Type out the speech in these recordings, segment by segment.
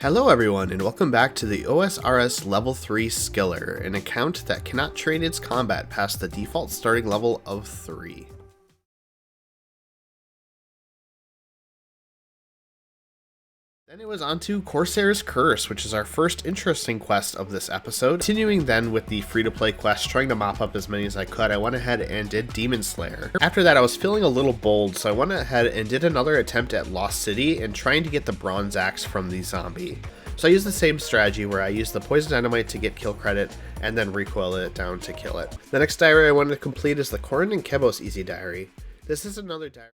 Hello everyone, and welcome back to the OSRS Level 3 Skiller, an account that cannot train its combat past the default starting level of 3. Then it was on to Corsair's Curse, which is our first interesting quest of this episode. Continuing then with the free-to-play quest, trying to mop up as many as I could, I went ahead and did Demon Slayer. After that, I was feeling a little bold, so I went ahead and did another attempt at Lost City and trying to get the Bronze Axe from the zombie. So I used the same strategy where I used the Poison Dynamite to get kill credit and then recoil it down to kill it. The next diary I wanted to complete is the Corin and Kebos Easy Diary. This is another diary.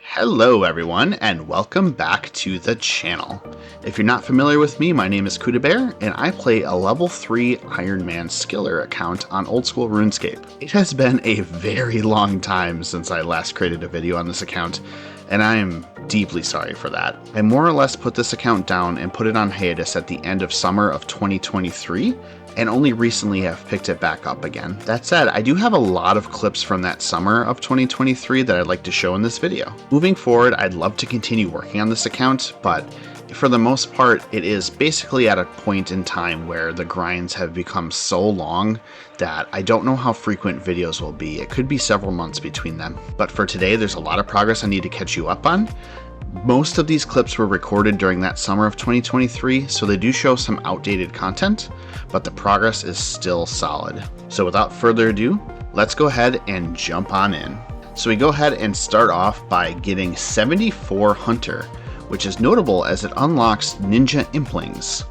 Hello everyone, and welcome back to the channel. If you're not familiar with me, my name is KittyLynne, and I play a level 3 Ironman Skiller account on old school RuneScape. It has been a very long time since I last created a video on this account, and I am deeply sorry for that. I more or less put this account down and put it on hiatus at the end of summer of 2023, and only recently have picked it back up again. That said, I do have a lot of clips from that summer of 2023 that I'd like to show in this video. Moving forward, I'd love to continue working on this account, but for the most part, it is basically at a point in time where the grinds have become so long that I don't know how frequent videos will be. It could be several months between them. But for today, there's a lot of progress I need to catch you up on. Most of these clips were recorded during that summer of 2023, so they do show some outdated content, but the progress is still solid. So without further ado, let's go ahead and jump on in. So we go ahead and start off by getting 74 Hunter, which is notable as it unlocks Ninja Implings.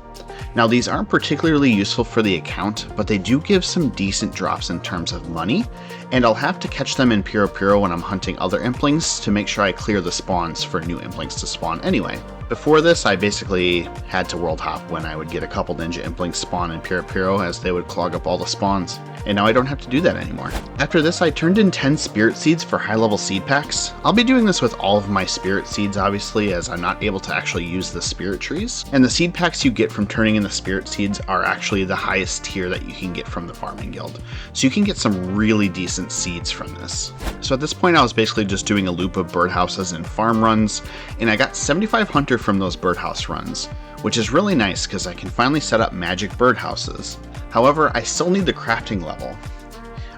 Now these aren't particularly useful for the account, but they do give some decent drops in terms of money, and I'll have to catch them in Puro Puro when I'm hunting other Implings to make sure I clear the spawns for new Implings to spawn anyway. Before this, I basically had to world hop when I would get a couple Ninja Implings spawn in Puro Puro as they would clog up all the spawns, and now I don't have to do that anymore. After this, I turned in 10 Spirit Seeds for high-level seed packs. I'll be doing this with all of my Spirit Seeds, obviously, as I'm not able to actually use the Spirit Trees, and the seed packs you get from turning in the Spirit Seeds are actually the highest tier that you can get from the Farming Guild, so you can get some really decent seeds from this. So at this point, I was basically just doing a loop of birdhouses and farm runs, and I got 75 Hunter from those birdhouse runs, which is really nice because I can finally set up magic birdhouses. However, I still need the crafting level.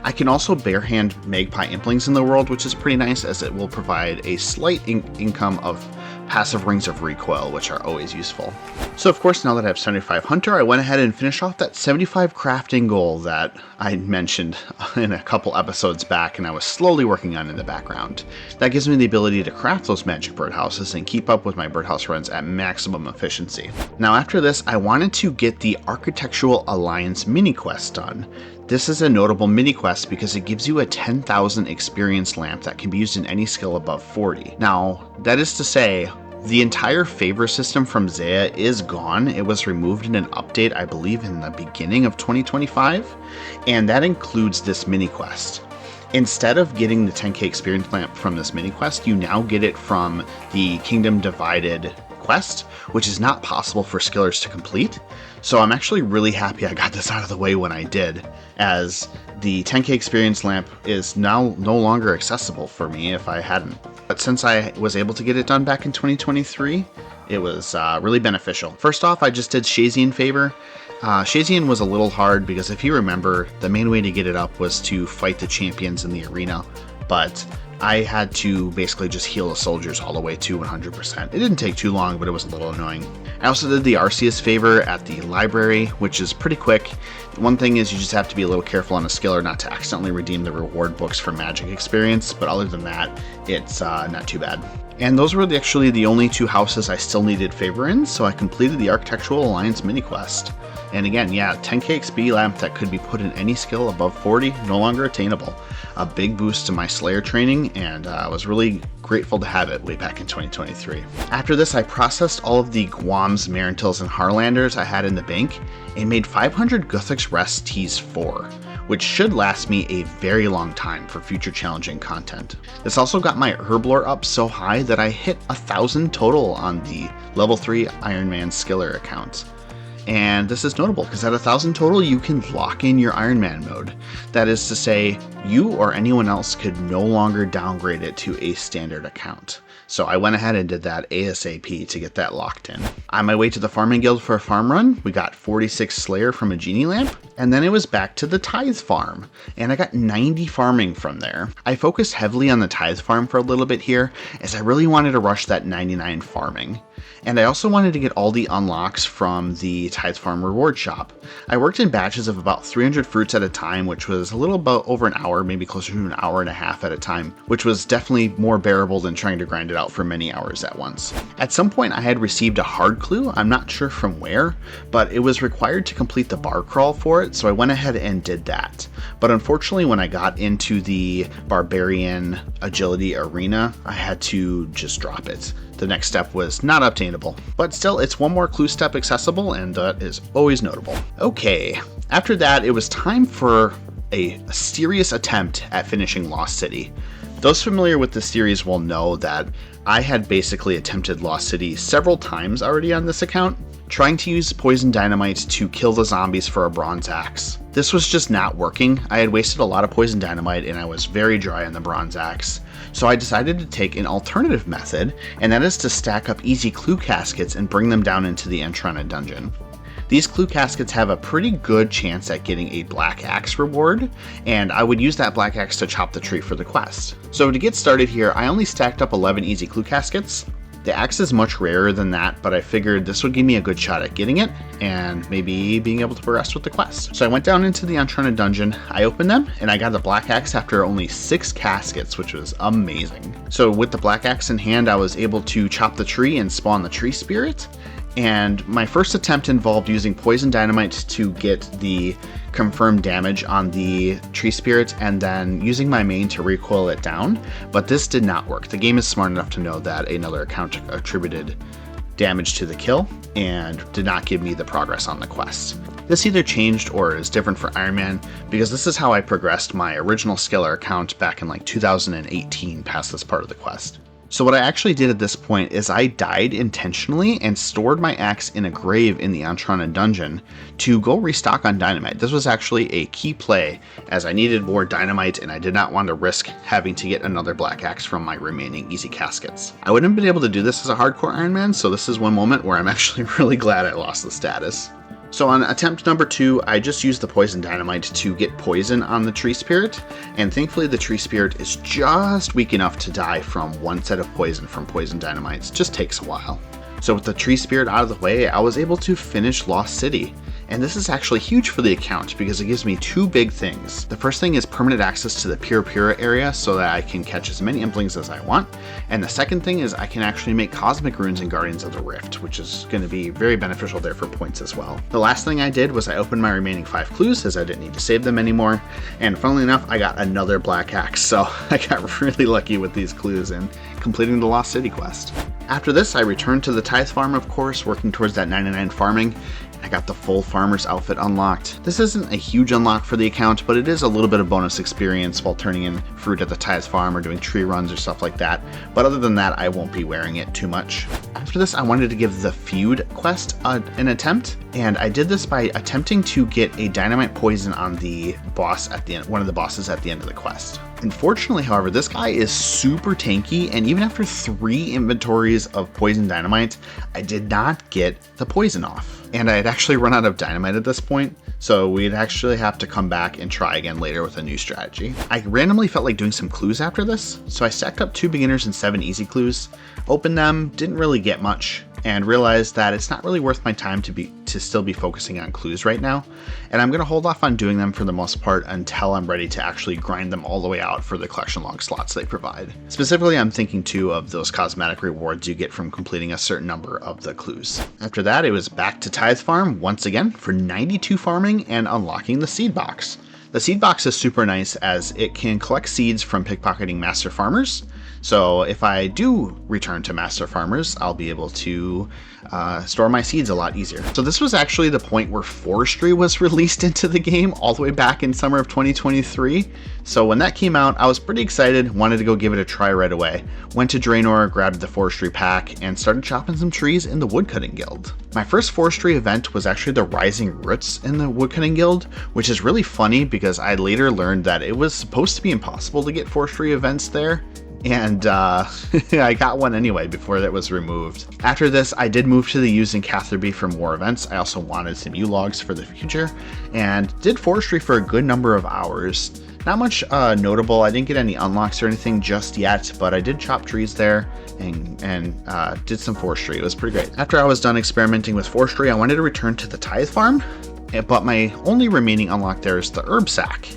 I can also barehand magpie implings in the world, which is pretty nice as it will provide a slight income of passive rings of recoil, which are always useful. So of course, now that I have 75 Hunter, I went ahead and finished off that 75 crafting goal that I mentioned in a couple episodes back and I was slowly working on in the background. That gives me the ability to craft those magic birdhouses and keep up with my birdhouse runs at maximum efficiency. Now after this, I wanted to get the Architectural Alliance mini quest done. This is a notable mini quest because it gives you a 10,000 experience lamp that can be used in any skill above 40. Now, that is to say, the entire favor system from Zaya is gone. It was removed in an update, I believe, in the beginning of 2025, and that includes this mini quest. Instead of getting the 10k experience lamp from this mini quest, you now get it from the Kingdom Divided quest, which is not possible for skillers to complete. So I'm actually really happy I got this out of the way when I did, as the 10k experience lamp is now no longer accessible for me if I hadn't. But since I was able to get it done back in 2023, it was really beneficial. First off, I just did Shazian favor. Shazian was a little hard because if you remember, the main way to get it up was to fight the champions in the arena, but I had to basically just heal the soldiers all the way to 100%. It didn't take too long, but it was a little annoying. I also did the Arceus favor at the library, which is pretty quick. One thing is you just have to be a little careful on a skiller not to accidentally redeem the reward books for magic experience, but other than that, it's not too bad. And those were actually the only two houses I still needed favor in, so I completed the Architectural Alliance mini quest. And again, yeah, 10k XP lamp that could be put in any skill above 40, no longer attainable. A big boost to my Slayer training, and I was really grateful to have it way back in 2023. After this, I processed all of the Guams, Marintils, and Harlanders I had in the bank, and made 500 Guthix Rest Ts 4, which should last me a very long time for future challenging content. This also got my Herblore up so high that I hit 1,000 total on the level 3 Ironman Skiller account. And this is notable because at 1,000 total, you can lock in your Ironman mode. That is to say, you or anyone else could no longer downgrade it to a standard account. So I went ahead and did that ASAP to get that locked in. On my way to the farming guild for a farm run, we got 46 Slayer from a genie lamp, and then it was back to the tithe farm, and I got 90 farming from there. I focused heavily on the tithe farm for a little bit here, as I really wanted to rush that 99 farming. And I also wanted to get all the unlocks from the Tithe Farm reward shop. I worked in batches of about 300 fruits at a time, which was a little about over an hour, maybe closer to an hour and a half at a time, which was definitely more bearable than trying to grind it out for many hours at once. At some point I had received a hard clue, I'm not sure from where, but it was required to complete the bar crawl for it, so I went ahead and did that. But unfortunately, when I got into the Barbarian Agility Arena, I had to just drop it. The next step was not obtainable, but still it's one more clue step accessible, and that is always notable. Okay, after that it was time for a serious attempt at finishing Lost City. Those familiar with the series will know that I had basically attempted Lost City several times already on this account, trying to use poison dynamite to kill the zombies for a bronze axe. This was just not working. I had wasted a lot of poison dynamite and I was very dry on the bronze axe. So I decided to take an alternative method, and that is to stack up easy clue caskets and bring them down into the Entrana dungeon. These clue caskets have a pretty good chance at getting a black axe reward, and I would use that black axe to chop the tree for the quest. So to get started here, I only stacked up 11 easy clue caskets. The axe is much rarer than that, but I figured this would give me a good shot at getting it, and maybe being able to progress with the quest. So I went down into the Entrana dungeon, I opened them, and I got the black axe after only 6 caskets, which was amazing. So with the black axe in hand, I was able to chop the tree and spawn the tree spirit. And my first attempt involved using poison dynamite to get the confirmed damage on the tree spirit and then using my main to recoil it down, but this did not work. The game is smart enough to know that another account attributed damage to the kill and did not give me the progress on the quest. This either changed or is different for Ironman, because this is how I progressed my original Skiller account back in like 2018 past this part of the quest. So what I actually did at this point is I died intentionally and stored my axe in a grave in the Entrana dungeon to go restock on dynamite. This was actually a key play, as I needed more dynamite and I did not want to risk having to get another black axe from my remaining easy caskets. I wouldn't have been able to do this as a hardcore Ironman, so this is one moment where I'm actually really glad I lost the status. So on attempt number 2, I just used the poison dynamite to get poison on the tree spirit, and thankfully the tree spirit is just weak enough to die from one set of poison from poison dynamite. It just takes a while. So with the tree spirit out of the way, I was able to finish Lost City. And this is actually huge for the account because it gives me 2 big things. The first thing is permanent access to the Pura area so that I can catch as many implings as I want. And the second thing is I can actually make cosmic runes and Guardians of the Rift, which is going to be very beneficial there for points as well. The last thing I did was I opened my remaining 5 clues as I didn't need to save them anymore. And funnily enough, I got another black axe, so I got really lucky with these clues and completing the Lost City quest. After this, I returned to the Tithe Farm, of course, working towards that 99 farming. I got the full farmer's outfit unlocked. This isn't a huge unlock for the account, but it is a little bit of bonus experience while turning in fruit at the Tithe Farm or doing tree runs or stuff like that. But other than that, I won't be wearing it too much. After this, I wanted to give the feud quest an attempt, and I did this by attempting to get a dynamite poison on the boss at the end, one of the bosses at the end of the quest. Unfortunately, however, this guy is super tanky, and even after 3 inventories of poison dynamite, I did not get the poison off. And I had actually run out of dynamite at this point, so we'd actually have to come back and try again later with a new strategy. I randomly felt like doing some clues after this, so I stacked up 2 beginners and 7 easy clues, opened them, didn't really get much, and realized that it's not really worth my time to still be focusing on clues right now, and I'm going to hold off on doing them for the most part until I'm ready to actually grind them all the way out for the collection log slots they provide. Specifically, I'm thinking too of those cosmetic rewards you get from completing a certain number of the clues. After that, it was back to Tithe Farm once again for 92 farming and unlocking the seed box. The seed box is super nice as it can collect seeds from pickpocketing master farmers. So if I do return to Master Farmers, I'll be able to store my seeds a lot easier. So this was actually the point where forestry was released into the game all the way back in summer of 2023. So when that came out, I was pretty excited, wanted to go give it a try right away. Went to Draenor, grabbed the forestry pack, and started chopping some trees in the Woodcutting Guild. My first forestry event was actually the Rising Roots in the Woodcutting Guild, which is really funny because I later learned that it was supposed to be impossible to get forestry events there. And I got one anyway before that was removed. After this, I did move to the Use in Catherby for more events. I also wanted some U-logs for the future and did forestry for a good number of hours. Not much notable. I didn't get any unlocks or anything just yet, but I did chop trees there and did some forestry. It was pretty great. After I was done experimenting with forestry, I wanted to return to the Tithe Farm, but my only remaining unlock there is the Herb Sack.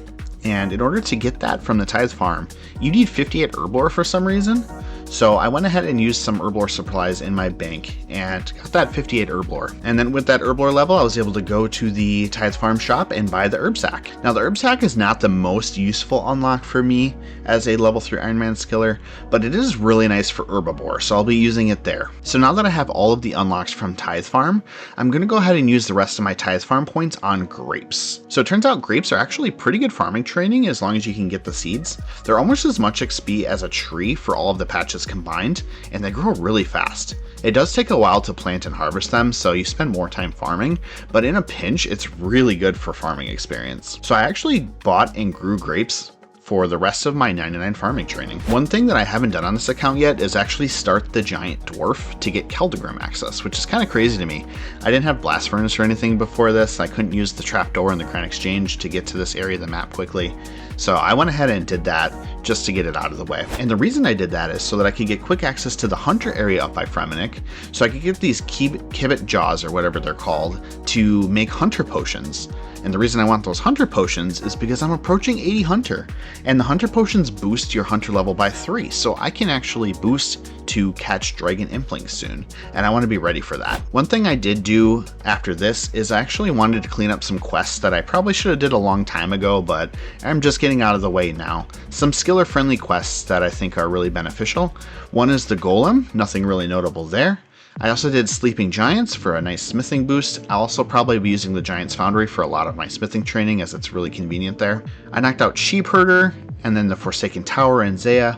And in order to get that from the Tithe Farm, you need 58 herb lore for some reason. So I went ahead and used some herb lore supplies in my bank and got that 58 herb lore. And then with that herb lore level, I was able to go to the Tithe Farm shop and buy the herb sack. Now the herb sack is not the most useful unlock for me as a level 3 Ironman Skiller, but it is really nice for herbivore, so I'll be using it there. So now that I have all of the unlocks from Tithe Farm, I'm going to go ahead and use the rest of my Tithe Farm points on grapes. So it turns out grapes are actually pretty good farming training as long as you can get the seeds. They're almost as much XP as a tree for all of the patches combined, and they grow really fast. It does take a while to plant and harvest them, so you spend more time farming, but in a pinch, it's really good for farming experience. So I actually bought and grew grapes for the rest of my 99 farming training. One thing that I haven't done on this account yet is actually start the giant dwarf to get Keldegrim access, which is kind of crazy to me. I didn't have blast furnace or anything before this. I couldn't use the trapdoor in the Crown Exchange to get to this area of the map quickly. So I went ahead and did that just to get it out of the way. And the reason I did that is so that I could get quick access to the hunter area up by Fremennik, so I could get these Kibbit jaws or whatever they're called to make hunter potions. And the reason I want those hunter potions is because I'm approaching 80 hunter, and the hunter potions boost your hunter level by 3, so I can actually boost to catch dragon implings soon, and I want to be ready for that. One thing I did do after this is I actually wanted to clean up some quests that I probably should have did a long time ago, but I'm just getting out of the way now. Some skiller friendly quests that I think are really beneficial. One is the Golem, nothing really notable there. I also did Sleeping Giants for a nice smithing boost. I'll also probably be using the Giant's Foundry for a lot of my smithing training as it's really convenient there. I knocked out Sheep Herder, and then the Forsaken Tower and Zaya.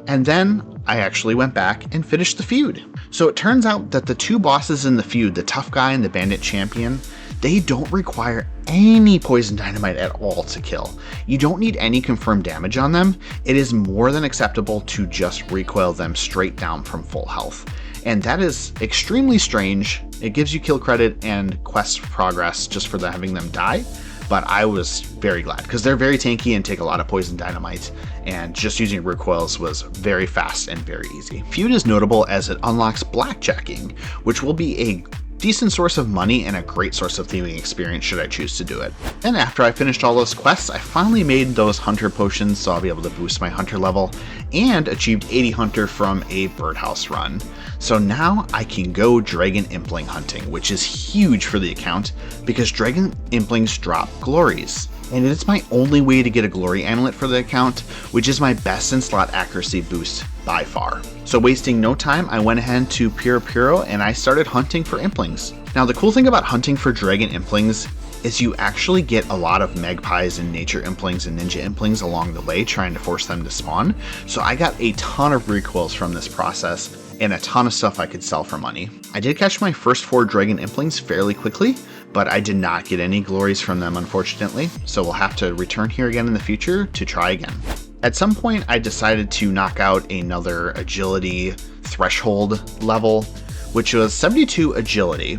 And then I actually went back and finished the feud. So it turns out that the two bosses in the feud, the Tough Guy and the Bandit Champion, they don't require any poison dynamite at all to kill. You don't need any confirmed damage on them. It is more than acceptable to just recoil them straight down from full health. And that is extremely strange. It gives you kill credit and quest progress just for having them die, but I was very glad because they're very tanky and take a lot of poison dynamite, and just using recoils was very fast and very easy. Feud is notable as it unlocks blackjacking, which will be a decent source of money and a great source of theming experience should I choose to do it. And after I finished all those quests, I finally made those hunter potions, so I'll be able to boost my hunter level, and achieved 80 hunter from a birdhouse run. So now I can go dragon impling hunting, which is huge for the account because dragon implings drop glories. And it's my only way to get a glory amulet for the account, which is my best in slot accuracy boost by far. So wasting no time, I went ahead to Puro and I started hunting for implings. Now the cool thing about hunting for dragon implings is you actually get a lot of magpies and nature implings and ninja implings along the way trying to force them to spawn. So I got a ton of recoils from this process and a ton of stuff I could sell for money. I did catch my first 4 dragon implings fairly quickly, but I did not get any glories from them unfortunately, so we'll have to return here again in the future to try again. At some point I decided to knock out another agility threshold level, which was 72 agility.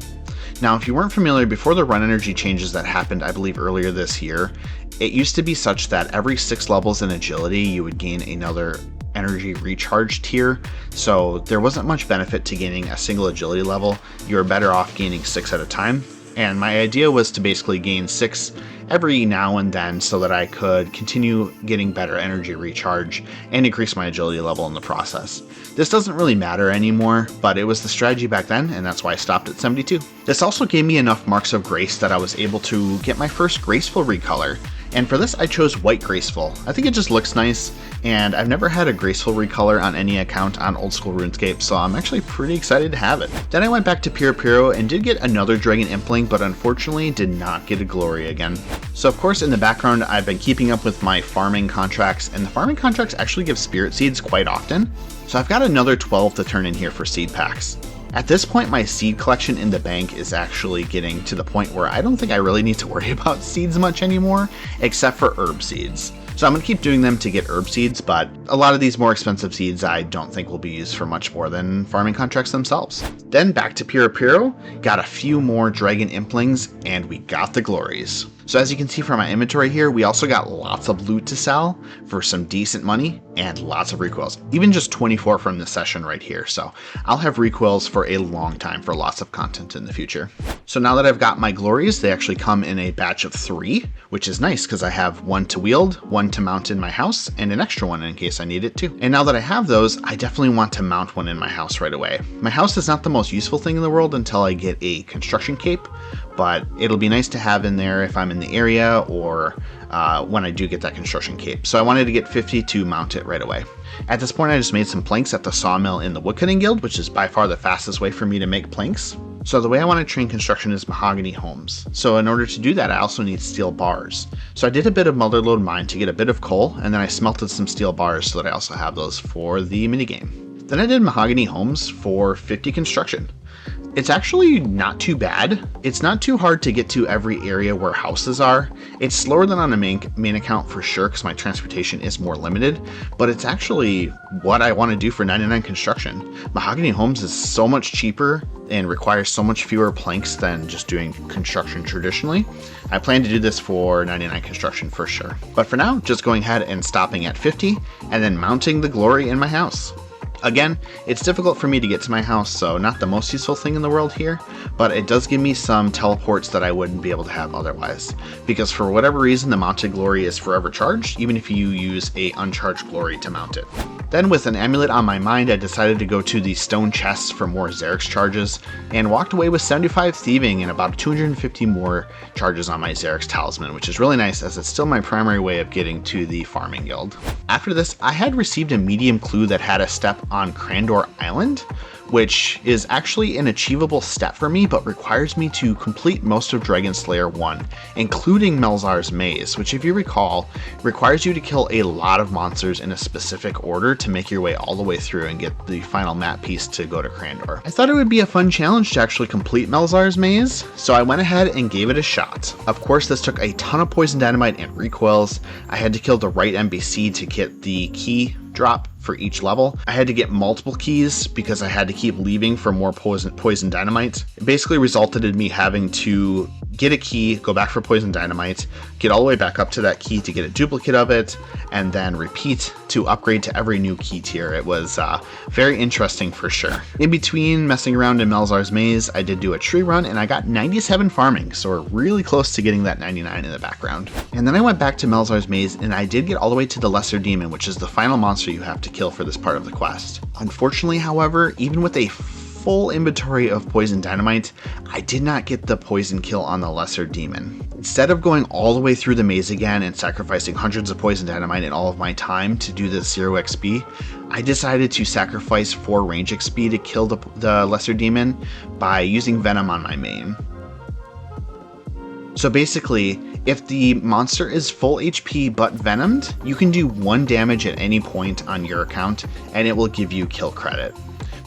Now if you weren't familiar, before the run energy changes that happened I believe earlier this year, it used to be such that every 6 levels in agility you would gain another energy recharge tier, so there wasn't much benefit to gaining a single agility level. You were better off gaining 6 at a time, and my idea was to basically gain 6 every now and then so that I could continue getting better energy recharge and increase my agility level in the process. This doesn't really matter anymore, but it was the strategy back then, and that's why I stopped at 72. This also gave me enough marks of grace that I was able to get my first graceful recolor, And for this, I chose White Graceful. I think it just looks nice, and I've never had a Graceful recolor on any account on Old School RuneScape, so I'm actually pretty excited to have it. Then I went back to Piro and did get another Dragon Impling, but unfortunately did not get a Glory again. So of course in the background I've been keeping up with my farming contracts, and the farming contracts actually give Spirit Seeds quite often, so I've got another 12 to turn in here for seed packs. At this point, my seed collection in the bank is actually getting to the point where I don't think I really need to worry about seeds much anymore, except for herb seeds. So I'm going to keep doing them to get herb seeds, but a lot of these more expensive seeds I don't think will be used for much more than farming contracts themselves. Then back to Piro, got a few more Dragon Implings, and we got the Glories. So as you can see from my inventory here, we also got lots of loot to sell for some decent money and lots of recoils. Even just 24 from this session right here. So I'll have recoils for a long time for lots of content in the future. So now that I've got my Glories, they actually come in a batch of 3, which is nice because I have one to wield, one to mount in my house, and an extra one in case I need it too. And now that I have those, I definitely want to mount one in my house right away. My house is not the most useful thing in the world until I get a construction cape, but it'll be nice to have in there if I'm in the area or when I do get that construction cape. So I wanted to get 50 to mount it right away. At this point, I just made some planks at the sawmill in the woodcutting guild, which is by far the fastest way for me to make planks. So the way I want to train construction is mahogany homes. So in order to do that, I also need steel bars. So I did a bit of motherlode mine to get a bit of coal, and then I smelted some steel bars so that I also have those for the minigame. Then I did mahogany homes for 50 construction. It's actually not too bad. It's not too hard to get to every area where houses are. It's slower than on a main account for sure because my transportation is more limited, but it's actually what I want to do for 99 construction. Mahogany homes is so much cheaper and requires so much fewer planks than just doing construction traditionally. I plan to do this for 99 construction for sure. But for now, just going ahead and stopping at 50 and then mounting the Glory in my house. Again, it's difficult for me to get to my house, so not the most useful thing in the world here, but it does give me some teleports that I wouldn't be able to have otherwise. Because for whatever reason, the mounted Glory is forever charged, even if you use a uncharged Glory to mount it. Then with an amulet on my mind, I decided to go to the stone chests for more Xerix charges, and walked away with 75 thieving and about 250 more charges on my Xerix talisman, which is really nice as it's still my primary way of getting to the farming guild. After this, I had received a medium clue that had a step on Crandor Island, which is actually an achievable step for me, but requires me to complete most of Dragon Slayer 1, including Melzar's Maze, which if you recall, requires you to kill a lot of monsters in a specific order to make your way all the way through and get the final map piece to go to Crandor. I thought it would be a fun challenge to actually complete Melzar's Maze, so I went ahead and gave it a shot. Of course, this took a ton of poison dynamite and recoils. I had to kill the right NPC to get the key drop for each level. I had to get multiple keys because I had to keep leaving for more poison dynamite. It basically resulted in me having to get a key, go back for poison dynamite, get all the way back up to that key to get a duplicate of it, and then repeat to upgrade to every new key tier. It was very interesting for sure. In between messing around in Melzar's Maze, I did do a tree run and I got 97 farming, so we're really close to getting that 99 in the background. And then I went back to Melzar's Maze and I did get all the way to the Lesser Demon, which is the final monster you have to kill for this part of the quest. Unfortunately, however, even with a full inventory of poison dynamite, I did not get the poison kill on the Lesser Demon. Instead of going all the way through the maze again and sacrificing hundreds of poison dynamite and all of my time to do the 0 XP, I decided to sacrifice 4 range XP to kill the Lesser Demon by using Venom on my main. So basically, if the monster is full HP but venomed, you can do 1 damage at any point on your account and it will give you kill credit,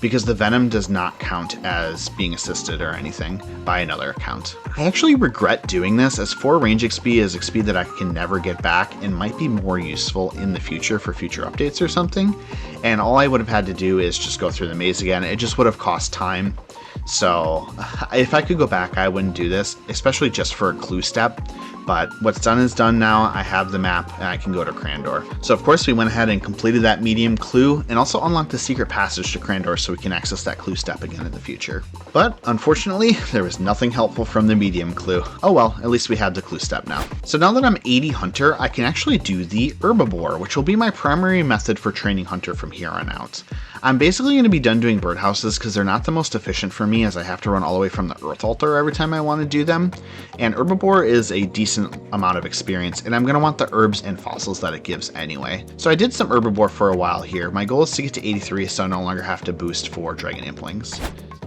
because the venom does not count as being assisted or anything by another account. I actually regret doing this, as 4 range XP is XP that I can never get back and might be more useful in the future for future updates or something, and all I would have had to do is just go through the maze again. It just would have cost time. So if I could go back, I wouldn't do this, especially just for a clue step. But what's done is done now. I have the map and I can go to Crandor. So of course we went ahead and completed that medium clue and also unlocked the secret passage to Crandor so we can access that clue step again in the future. But unfortunately, there was nothing helpful from the medium clue. Oh well, at least we have the clue step now. So now that I'm 80 Hunter, I can actually do the Herbivore, which will be my primary method for training Hunter from here on out. I'm basically going to be done doing birdhouses because they're not the most efficient for me, as I have to run all the way from the Earth Altar every time I want to do them. And Herbivore is a decent decent amount of experience, and I'm going to want the herbs and fossils that it gives anyway. So I did some herbivore for a while here. My goal is to get to 83 so I no longer have to boost for dragon implings.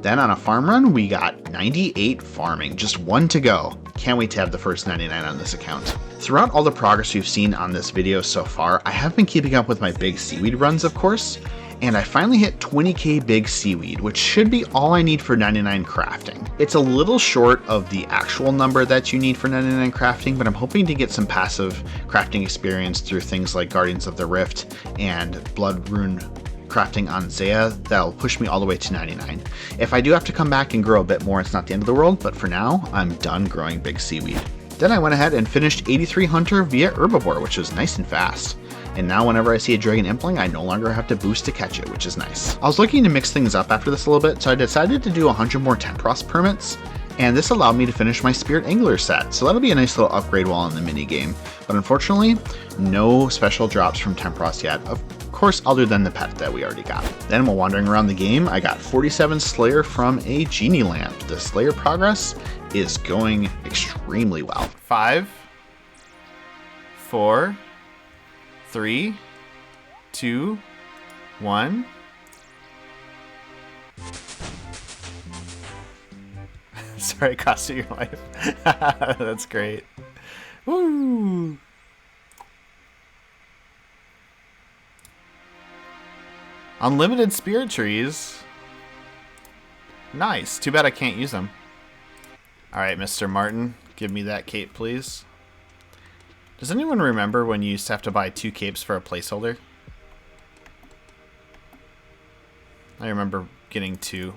Then on a farm run, we got 98 farming, just 1 to go. Can't wait to have the first 99 on this account. Throughout all the progress we've seen on this video so far, I have been keeping up with my big seaweed runs, of course, and I finally hit 20k big seaweed, which should be all I need for 99 crafting. It's a little short of the actual number that you need for 99 crafting, but I'm hoping to get some passive crafting experience through things like Guardians of the Rift and Blood Rune crafting on Zaya that'll push me all the way to 99. If I do have to come back and grow a bit more, it's not the end of the world, but for now, I'm done growing big seaweed. Then I went ahead and finished 83 Hunter via Herbivore, which was nice and fast. And now whenever I see a dragon impling, I no longer have to boost to catch it, which is nice. I was looking to mix things up after this a little bit, so I decided to do 100 more Tempros permits, and this allowed me to finish my Spirit Angler set, so that'll be a nice little upgrade while in the mini game. But unfortunately, no special drops from Tempros yet, of course other than the pet that we already got. Then while wandering around the game, I got 47 Slayer from a Genie Lamp. The Slayer progress is going extremely well. 5, 4, 3, 2, 1. Sorry, it cost you your life. That's great. Woo! Unlimited spirit trees. Nice. Too bad I can't use them. Alright, Mr. Martin, give me that cape, please. Does anyone remember when you used to have to buy 2 capes for a placeholder? I remember getting 2.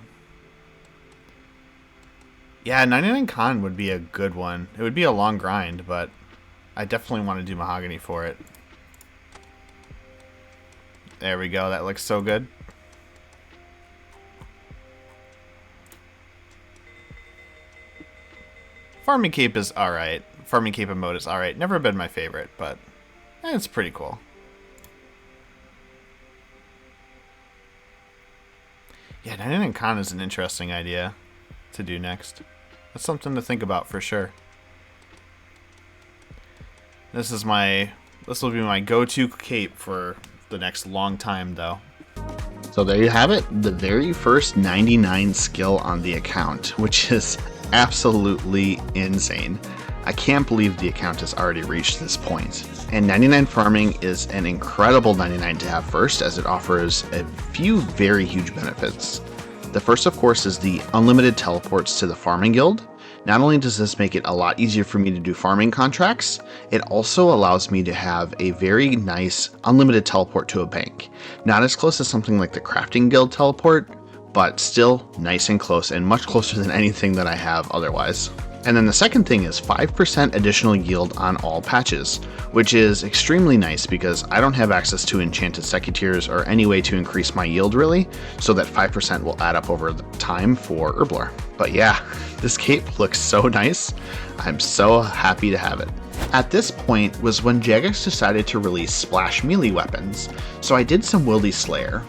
Yeah, 99 Con would be a good one. It would be a long grind, but I definitely want to do Mahogany for it. There we go. That looks so good. Farming cape is alright. Farming cape emote is alright. Never been my favorite, but it's pretty cool. Yeah, 99 Con is an interesting idea to do next. That's something to think about for sure. This will be my go-to cape for the next long time, though. So there you have it, the very first 99 skill on the account, which is absolutely insane. I can't believe the account has already reached this point. And 99 farming is an incredible 99 to have first, as it offers a few very huge benefits. The first, of course, is the unlimited teleports to the farming guild. Not only does this make it a lot easier for me to do farming contracts, it also allows me to have a very nice unlimited teleport to a bank. Not as close as something like the crafting guild teleport, but still nice and close, and much closer than anything that I have otherwise. And then the second thing is 5% additional yield on all patches, which is extremely nice because I don't have access to enchanted secutiers or any way to increase my yield really, so that 5% will add up over the time for Herblore. But yeah, this cape looks so nice. I'm so happy to have it. At this point was when Jagex decided to release splash melee weapons, so I did some Wildy Slayer.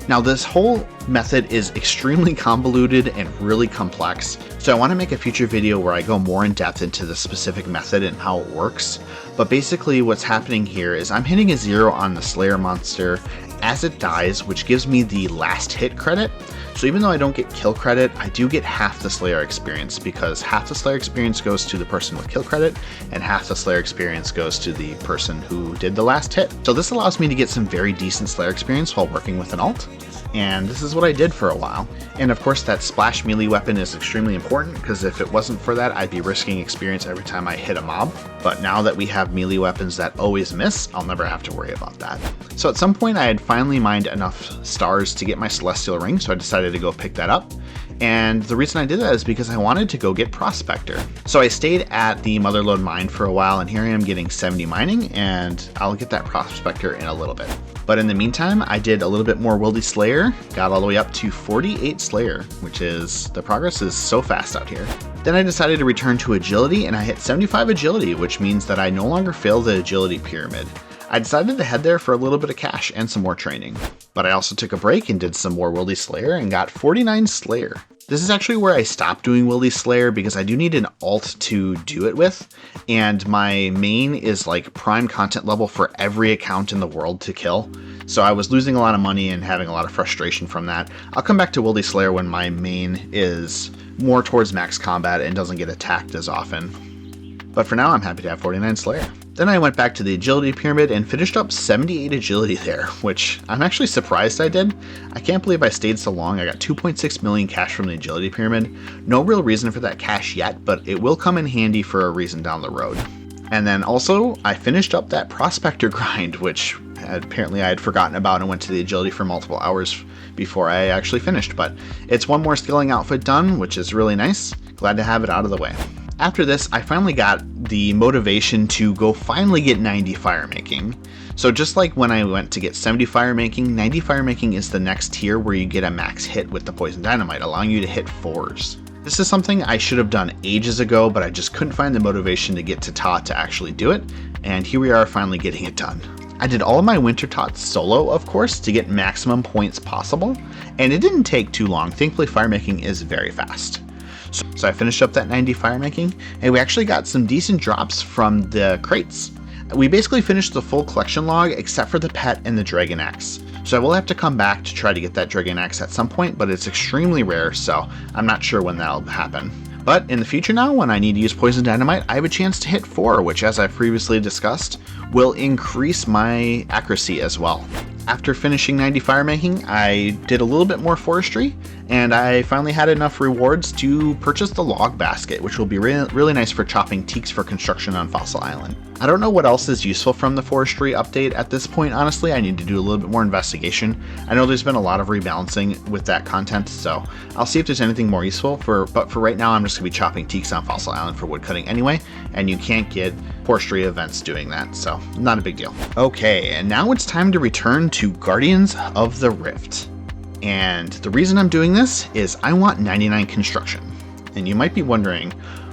Now this whole method is extremely convoluted and really complex, so I want to make a future video where I go more in depth into the specific method and how it works. But basically what's happening here is I'm hitting a 0 on the Slayer monster as it dies, which gives me the last hit credit. So even though I don't get kill credit, I do get half the Slayer experience, because half the Slayer experience goes to the person with kill credit and half the Slayer experience goes to the person who did the last hit. So this allows me to get some very decent Slayer experience while working with an alt, and this is what I did for a while. And of course that splash melee weapon is extremely important, because if it wasn't for that, I'd be risking experience every time I hit a mob. But now that we have melee weapons that always miss, I'll never have to worry about that. So at some point I had finally mined enough stars to get my Celestial Ring, so I decided to go pick that up. And the reason I did that is because I wanted to go get Prospector. So I stayed at the Motherlode mine for a while, and here I am getting 70 mining, and I'll get that Prospector in a little bit. But in the meantime, I did a little bit more Wildy Slayer, got all the way up to 48 Slayer, which is, the progress is so fast out here. Then I decided to return to Agility, and I hit 75 Agility, which means that I no longer fail the Agility pyramid. I decided to head there for a little bit of cash and some more training. But I also took a break and did some more Wildy Slayer and got 49 Slayer. This is actually where I stopped doing Wildy Slayer because I do need an alt to do it with, and my main is like prime content level for every account in the world to kill. So I was losing a lot of money and having a lot of frustration from that. I'll come back to Wildy Slayer when my main is more towards max combat and doesn't get attacked as often. But for now, I'm happy to have 49 Slayer. Then I went back to the agility pyramid and finished up 78 agility there, which I'm actually surprised I did. I can't believe I stayed so long. I got 2.6 million cash from the agility pyramid. No real reason for that cash yet, but it will come in handy for a reason down the road. And then also, I finished up that prospector grind, which apparently I had forgotten about and went to the agility for multiple hours before I actually finished. But it's one more skilling outfit done, which is really nice. Glad to have it out of the way. After this, I finally got the motivation to go finally get 90 fire making. So just like when I went to get 70 fire making, 90 fire making is the next tier where you get a max hit with the poison dynamite, allowing you to hit 4s. This is something I should have done ages ago, but I just couldn't find the motivation to get to TOT to actually do it, and here we are finally getting it done. I did all of my winter TOTs solo, of course, to get maximum points possible, and it didn't take too long. Thankfully, fire making is very fast. So I finished up that 90 fire making, and we actually got some decent drops from the crates. We basically finished the full collection log except for the pet and the Dragon Axe. So I will have to come back to try to get that Dragon Axe at some point, but it's extremely rare, so I'm not sure when that'll happen. But in the future now, when I need to use Poison Dynamite, I have a chance to hit 4, which, as I've previously discussed, will increase my accuracy as well. After finishing 90 fire making, I did a little bit more forestry, and I finally had enough rewards to purchase the log basket, which will be really nice for chopping teaks for construction on Fossil Island. I don't know what else is useful from the forestry update at this point, honestly. I need to do a little bit more investigation. I know there's been a lot of rebalancing with that content, so I'll see if there's anything more useful, but for right now, I'm just going to be chopping teaks on Fossil Island for woodcutting anyway, and you can't get forestry events doing that, so not a big deal. Okay, and now it's time to return to Guardians of the Rift. And the reason I'm doing this is I want 99 construction. And you might be wondering,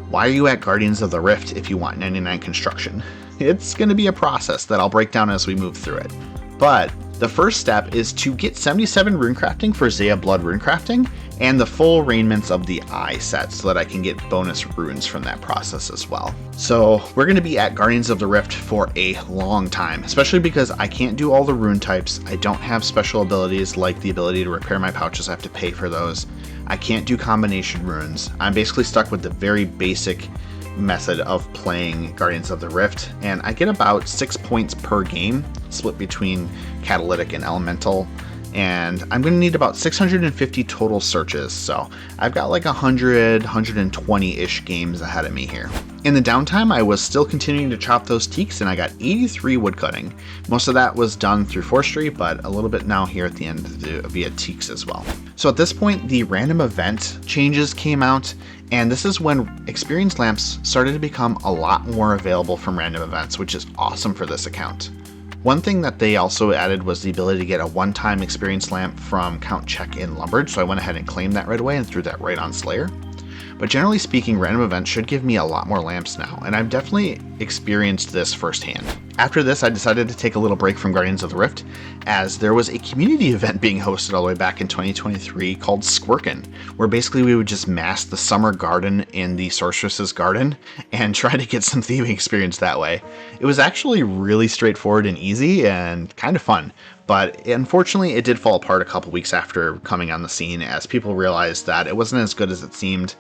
why are you at Guardians of the Rift if you want 99 construction? It's going to be a process that I'll break down as we move through it. But the first step is to get 77 runecrafting for Zaya Blood runecrafting and the full raiments of the eye set so that I can get bonus runes from that process as well. So we're going to be at Guardians of the Rift for a long time, especially because I can't do all the rune types. I don't have special abilities like the ability to repair my pouches. I have to pay for those. I can't do combination runes. I'm basically stuck with the very basic method of playing Guardians of the Rift, and I get about 6 points per game, split between catalytic and elemental, and I'm going to need about 650 total searches, so I've got like 120-ish games ahead of me here. In the downtime, I was still continuing to chop those teaks, and I got 83 woodcutting. Most of that was done through forestry, but a little bit now here at the end via teaks as well. So at this point, the random event changes came out, and this is when experience lamps started to become a lot more available from random events, which is awesome for this account. One thing that they also added was the ability to get a one-time experience lamp from Count Check in Lumbridge, so I went ahead and claimed that right away and threw that right on Slayer. But generally speaking, random events should give me a lot more lamps now, and I've definitely experienced this firsthand. After this, I decided to take a little break from Guardians of the Rift, as there was a community event being hosted all the way back in 2023 called Squirkin', where basically we would just mask the summer garden in the sorceress's garden and try to get some theming experience that way. It was actually really straightforward and easy and kind of fun. But unfortunately, it did fall apart a couple weeks after coming on the scene as people realized that it wasn't as good as it seemed.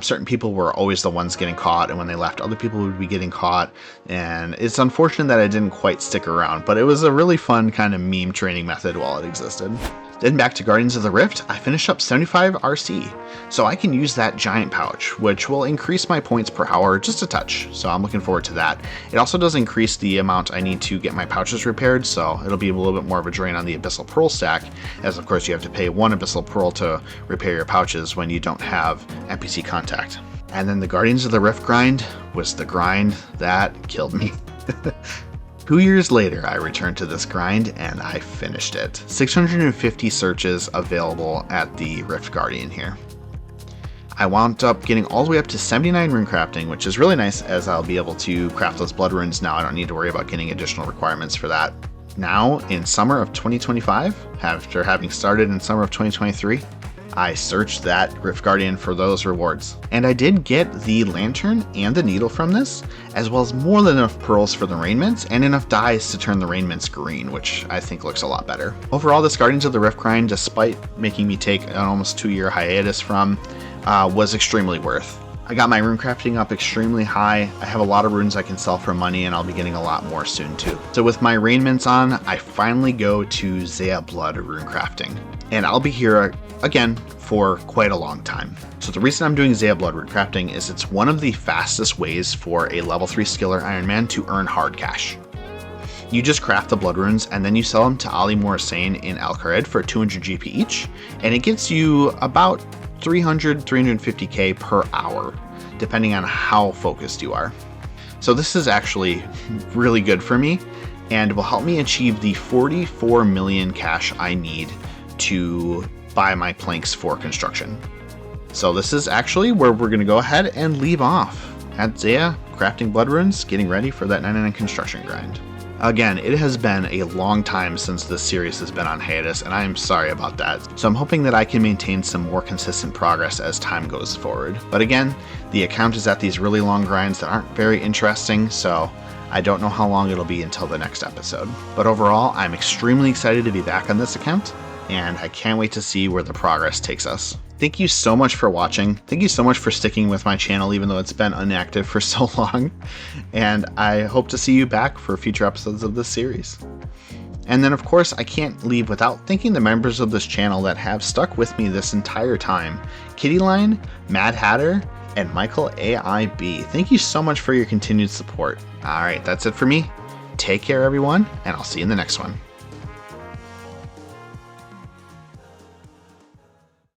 Certain people were always the ones getting caught, and when they left, other people would be getting caught. And it's unfortunate that it didn't quite stick around, but it was a really fun kind of meme training method while it existed. Then back to Guardians of the Rift, I finished up 75 RC, so I can use that giant pouch, which will increase my points per hour just a touch, so I'm looking forward to that. It also does increase the amount I need to get my pouches repaired, so it'll be a little bit more of a drain on the Abyssal Pearl stack, as of course you have to pay 1 Abyssal Pearl to repair your pouches when you don't have NPC contact. And then the Guardians of the Rift grind was the grind that killed me. 2 years later, I returned to this grind and I finished it. 650 searches available at the Rift Guardian here. I wound up getting all the way up to 79 rune crafting, which is really nice as I'll be able to craft those blood runes now. I don't need to worry about getting additional requirements for that. Now, in summer of 2025, after having started in summer of 2023, I searched that Rift Guardian for those rewards. And I did get the lantern and the needle from this, as well as more than enough pearls for the rainmints and enough dyes to turn the rainmints green, which I think looks a lot better. Overall, this Guardians of the Rift grind, despite making me take an almost 2-year hiatus from, was extremely worth. I got my rune crafting up extremely high. I have a lot of runes I can sell for money, and I'll be getting a lot more soon too. So with my rainmints on, I finally go to Zaya Blood rune crafting. And I'll be here again for quite a long time. So the reason I'm doing Zaya Blood rune crafting is it's one of the fastest ways for a level 3 skiller Ironman to earn hard cash. You just craft the blood runes and then you sell them to Ali Morrisane in Al Kharid for 200 GP each, and it gets you about 350k per hour, depending on how focused you are. So this is actually really good for me and will help me achieve the 44 million cash I need to buy my planks for construction. So this is actually where we're going to go ahead and leave off at Zaya, crafting blood runes, getting ready for that 99 construction grind. Again, it has been a long time since this series has been on hiatus, and I am sorry about that. So I'm hoping that I can maintain some more consistent progress as time goes forward. But again, the account is at these really long grinds that aren't very interesting, so I don't know how long it'll be until the next episode. But overall, I'm extremely excited to be back on this account, and I can't wait to see where the progress takes us. Thank you so much for watching. Thank you so much for sticking with my channel even though it's been inactive for so long. And I hope to see you back for future episodes of this series. And then of course I can't leave without thanking the members of this channel that have stuck with me this entire time. KittyLynne, Mad Hatter, and MichaelIAB. Thank you so much for your continued support. Alright, that's it for me. Take care everyone, and I'll see you in the next one.